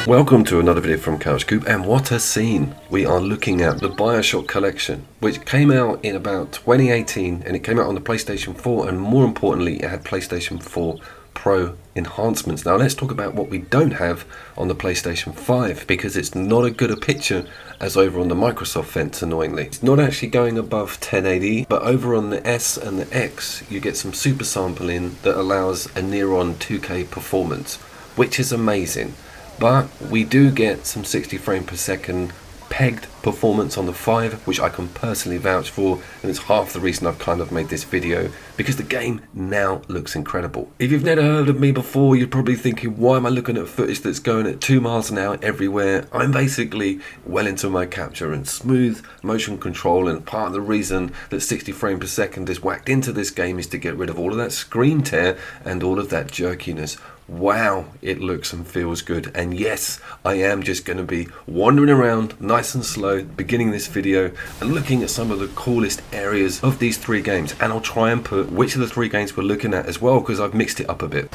Welcome to another video from Couch Coop, and what a scene! We are looking at the Bioshock collection, which came out in about 2018, and it came out on the PlayStation 4, and more importantly, it had PlayStation 4 Pro enhancements. Now let's talk about what we don't have on the PlayStation 5, because it's not as good a picture as over on the Microsoft fence, annoyingly. It's not actually going above 1080, but over on the S and the X, you get some super sampling that allows a near-on 2K performance, which is amazing. But we do get some 60 frames per second pegged performance on the 5, which I can personally vouch for, and it's half the reason I've kind of made this video, because the game now looks incredible. If you've never heard of me before, you're probably thinking, why am I looking at footage that's going at 2 miles an hour everywhere? I'm basically well into my capture and smooth motion control, and part of the reason that 60 frames per second is whacked into this game is to get rid of all of that screen tear and all of that jerkiness. Wow, it looks and feels good. And yes, I am just going to be wandering around nice and slow, beginning this video and looking at some of the coolest areas of these 3 games, and I'll try and put which of the 3 games we're looking at as well, because I've mixed it up a bit.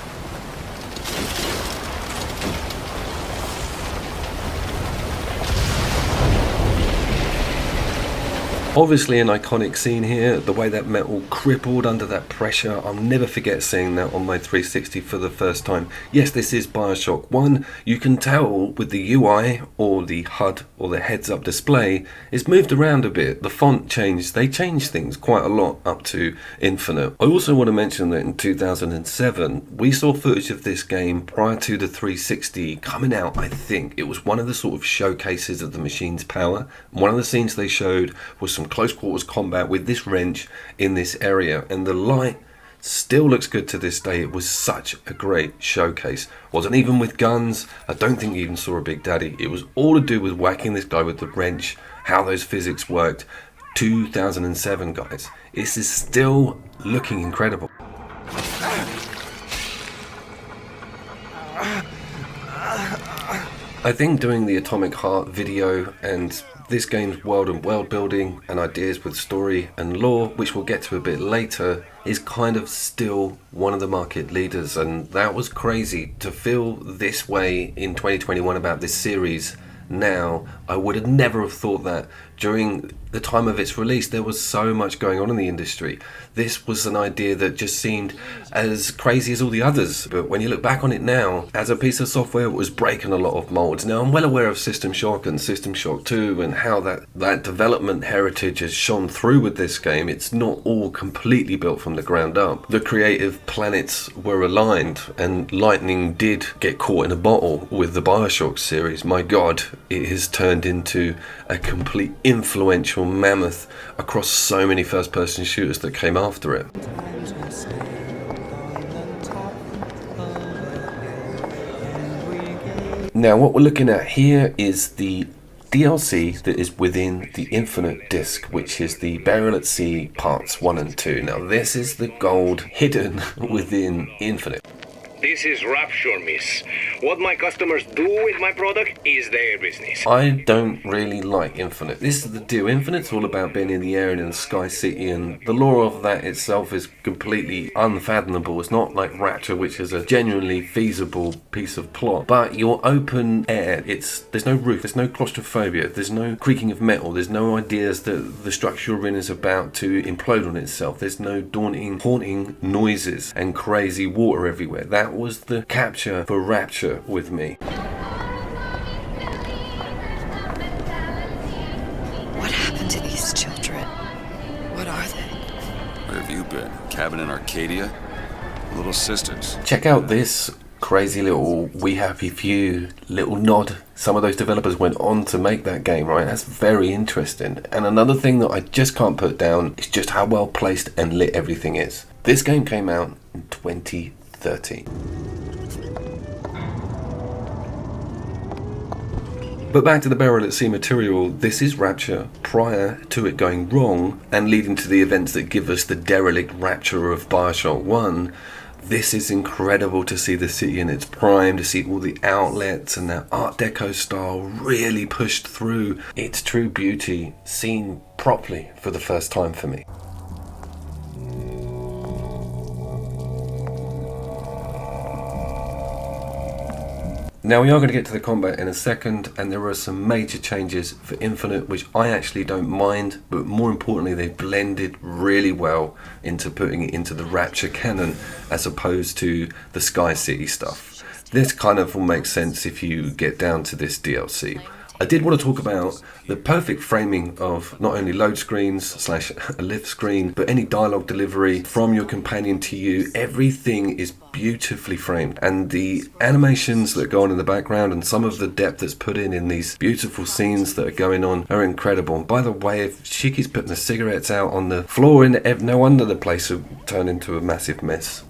Obviously an iconic scene here, the way that metal crippled under that pressure. I'll never forget seeing that on my 360 for the first time. Yes, this is Bioshock 1. You can tell with the UI or the HUD or the heads-up display, it's moved around a bit. The font changed. They changed things quite a lot up to Infinite. I also want to mention that in 2007, we saw footage of this game prior to the 360 coming out, I think. It was one of the sort of showcases of the machine's power. One of the scenes they showed was some close quarters combat with this wrench in this area, and the light still looks good to this day. It was such a great showcase. Wasn't even with guns. I don't think you even saw a Big Daddy. It was all to do with whacking this guy with the wrench, how those physics worked. 2007, guys. This is still looking incredible. I think doing the Atomic Heart video and this game's world and world building and ideas with story and lore, which we'll get to a bit later, is kind of still one of the market leaders, and that was crazy to feel this way in 2021 about this series. Now, I would have never have thought that during the time of its release. There was so much going on in the industry. This was an idea that just seemed as crazy as all the others, but when you look back on it now, as a piece of software, it was breaking a lot of molds. Now, I'm well aware of System Shock and System Shock 2 and how that development heritage has shone through with this game. It's not all completely built from the ground up. The creative planets were aligned, and lightning did get caught in a bottle with the Bioshock series. My God, it has turned into a complete influential mammoth across so many first-person shooters that came after it. Now, what we're looking at here is the DLC that is within the Infinite disc, which is the Burial at Sea Parts 1 and 2. Now, this is the gold hidden within Infinite. This is Rapture, miss. What my customers do with my product is their business. I don't really like Infinite. This is the deal. Infinite's all about being in the air and in the Sky City, and the lore of that itself is completely unfathomable. It's not like Rapture, which is a genuinely feasible piece of plot. But you're open air. There's no roof. There's no claustrophobia. There's no creaking of metal. There's no ideas that the structure you're in is about to implode on itself. There's no daunting, haunting noises and crazy water everywhere. That was the capture for Rapture with me. What happened to these children? What are they? Where have you been? Cabin in Arcadia? Little sisters. Check out this crazy little We Happy Few little nod. Some of those developers went on to make that game, right? That's very interesting. And another thing that I just can't put down is just how well placed and lit everything is. This game came out in 2013. But back to the Burial at Sea material, this is Rapture prior to it going wrong and leading to the events that give us the derelict Rapture of Bioshock 1. This is incredible to see the city in its prime, to see all the outlets and that Art Deco style really pushed through. Its true beauty seen properly for the first time for me. Now we are going to get to the combat in a second, and there are some major changes for Infinite which I actually don't mind, but more importantly they've blended really well into putting it into the Rapture canon as opposed to the Sky City stuff. This kind of will make sense if you get down to this DLC. I did want to talk about the perfect framing of not only load screens / a lift screen, but any dialogue delivery from your companion to you. Everything is beautifully framed, and the animations that go on in the background and some of the depth that's put in these beautiful scenes that are going on are incredible. And by the way, if she keeps putting the cigarettes out on the floor, no wonder the place will turn into a massive mess.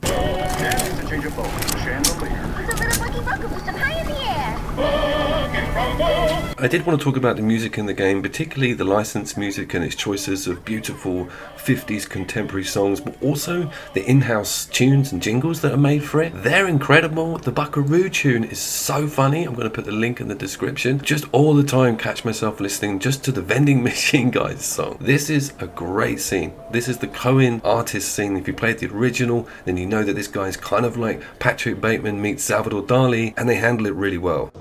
I did want to talk about the music in the game, particularly the licensed music and its choices of beautiful 50s contemporary songs, but also the in-house tunes and jingles that are made for it. They're incredible. The Buckaroo tune is so funny. I'm going to put the link in the description. Just all the time catch myself listening just to the Vending Machine Guys song. This is a great scene. This is the Coen artist scene. If you played the original, then you know that this guy is kind of like Patrick Bateman meets Salvador Dali, and they handle it really well.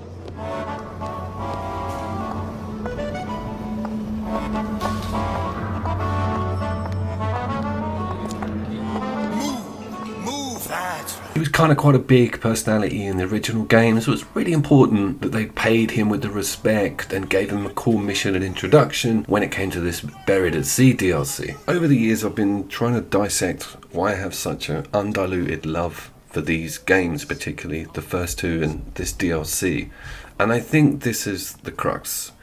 He was kind of quite a big personality in the original game, so it's really important that they paid him with the respect and gave him a cool mission and introduction when it came to this Buried at Sea DLC. Over the years I've been trying to dissect why I have such an undiluted love for these games, particularly the first two and this DLC, and I think this is the crux.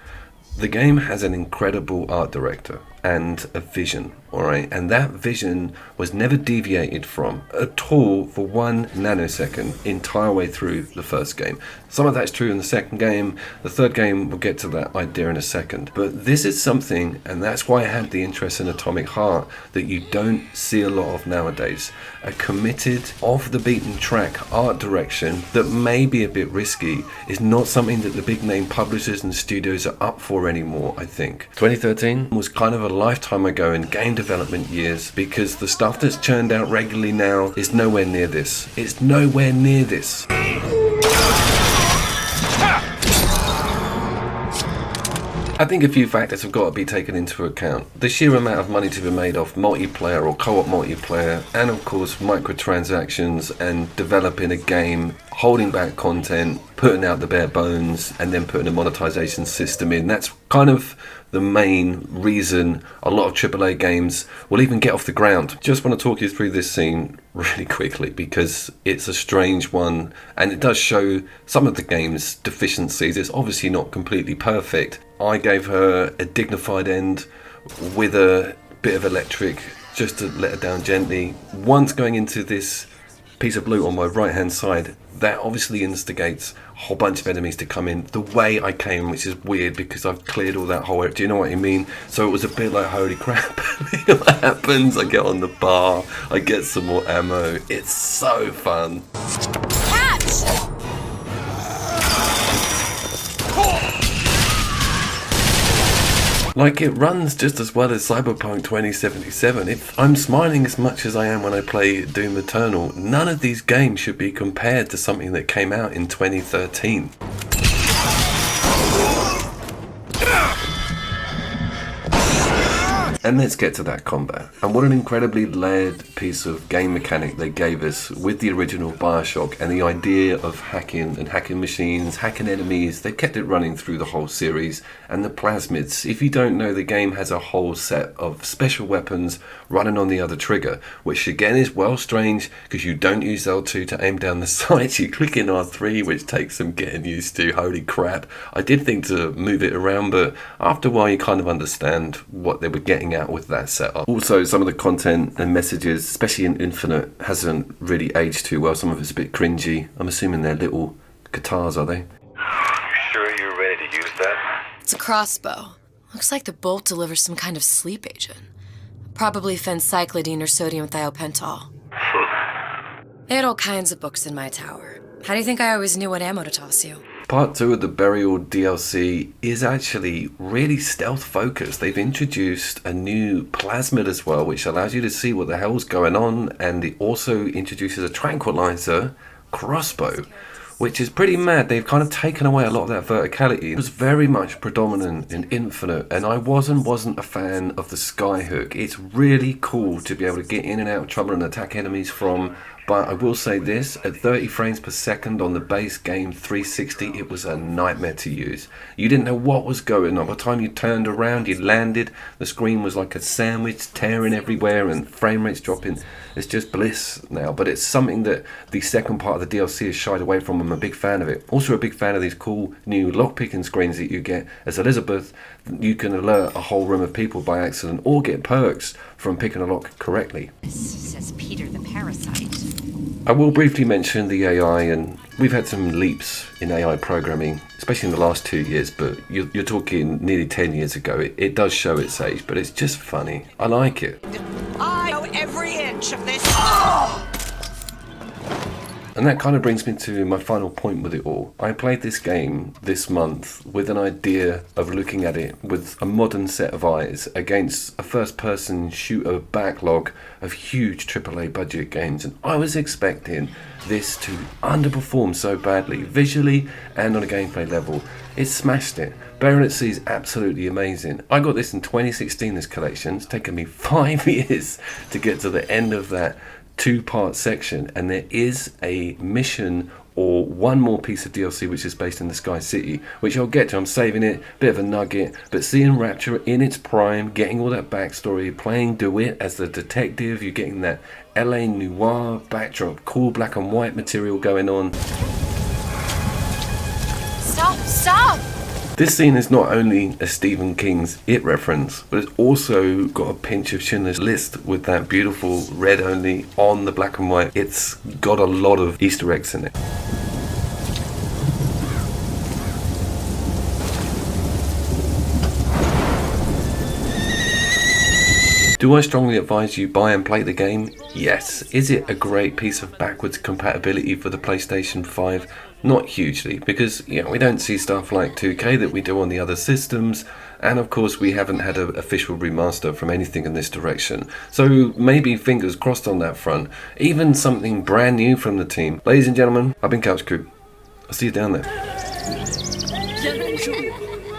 The game has an incredible art director and a vision, alright? And that vision was never deviated from at all for 1 nanosecond entire way through the first game. Some of that's true in the second game. The third game, we'll get to that idea in a second. But this is something, and that's why I had the interest in Atomic Heart, that you don't see a lot of nowadays. A committed, off the beaten track art direction that may be a bit risky is not something that the big name publishers and studios are up for anymore, I think. 2013 was kind of a lifetime ago in game development years, because the stuff that's churned out regularly now is nowhere near this. It's nowhere near this. I think a few factors have got to be taken into account. The sheer amount of money to be made off multiplayer or co-op multiplayer, and of course microtransactions and developing a game, holding back content, putting out the bare bones, and then putting a monetization system in. That's kind of the main reason a lot of AAA games will even get off the ground. Just want to talk you through this scene really quickly because it's a strange one and it does show some of the game's deficiencies. It's obviously not completely perfect. I gave her a dignified end with a bit of electric just to let her down gently. Once going into this piece of loot on my right hand side, that obviously instigates a whole bunch of enemies to come in the way I came, which is weird because I've cleared all that whole area. Do you know what I mean? So it was a bit like, holy crap, what happens? I get on the bar, I get some more ammo. It's so fun. Catch! Like, it runs just as well as Cyberpunk 2077. If I'm smiling as much as I am when I play Doom Eternal, none of these games should be compared to something that came out in 2013. And let's get to that combat. And what an incredibly layered piece of game mechanic they gave us with the original Bioshock and the idea of hacking and hacking machines, hacking enemies. They kept it running through the whole series. And the plasmids, if you don't know, the game has a whole set of special weapons running on the other trigger, which again is well strange because you don't use L2 to aim down the sights. You click in R3, which takes some getting used to. Holy crap. I did think to move it around, but after a while you kind of understand what they were getting out with that setup. Also, some of the content and messages, especially in Infinite, hasn't really aged too well. Some of it's a bit cringy. I'm assuming they're little guitars, are they? Sure you're ready to use that? It's a crossbow. Looks like the bolt delivers some kind of sleep agent. Probably phencyclidine or sodium thiopental. They had all kinds of books in my tower. How do you think I always knew what ammo to toss you? Part 2 of the Burial DLC is actually really stealth focused. They've introduced a new plasmid as well, which allows you to see what the hell's going on, and it also introduces a tranquilizer crossbow, which is pretty mad. They've kind of taken away a lot of that verticality. It was very much predominant in Infinite, and I wasn't a fan of the skyhook. It's really cool to be able to get in and out of trouble and attack enemies from. But I will say this, at 30 frames per second on the base game 360, it was a nightmare to use. You didn't know what was going on. By the time you turned around, you landed, the screen was like a sandwich, tearing everywhere and frame rates dropping. It's just bliss now, but it's something that the second part of the DLC has shied away from. I'm a big fan of it. Also a big fan of these cool new lockpicking screens that you get. As Elizabeth, you can alert a whole room of people by accident or get perks from picking a lock correctly. Says Peter the Parasite. I will briefly mention the AI, and we've had some leaps in AI programming, especially in the last 2 years, but you're talking nearly 10 years ago. It does show its age, but it's just funny. I like it. I know every inch of this. And that kind of brings me to my final point with it all. I played this game this month with an idea of looking at it with a modern set of eyes against a first-person shooter backlog of huge AAA budget games, and I was expecting this to underperform so badly, visually and on a gameplay level. It smashed it. Bayonet C is absolutely amazing. I got this in 2016, this collection. It's taken me 5 years to get to the end of that 2-part section, and there is a mission or one more piece of DLC which is based in the Sky City, which I'll get to. I'm saving it, bit of a nugget, but seeing Rapture in its prime, getting all that backstory, playing DeWitt as the detective, you're getting that LA noir backdrop, cool black and white material going on. Stop! This scene is not only a Stephen King's It reference, but it's also got a pinch of Schindler's List with that beautiful red only on the black and white. It's got a lot of Easter eggs in it. Do I strongly advise you buy and play the game? Yes. Is it a great piece of backwards compatibility for the PlayStation 5? Not hugely, because we don't see stuff like 2K that we do on the other systems, and of course we haven't had an official remaster from anything in this direction. So maybe fingers crossed on that front. Even something brand new from the team. Ladies and gentlemen, I've been Couch Coop. I'll see you down there.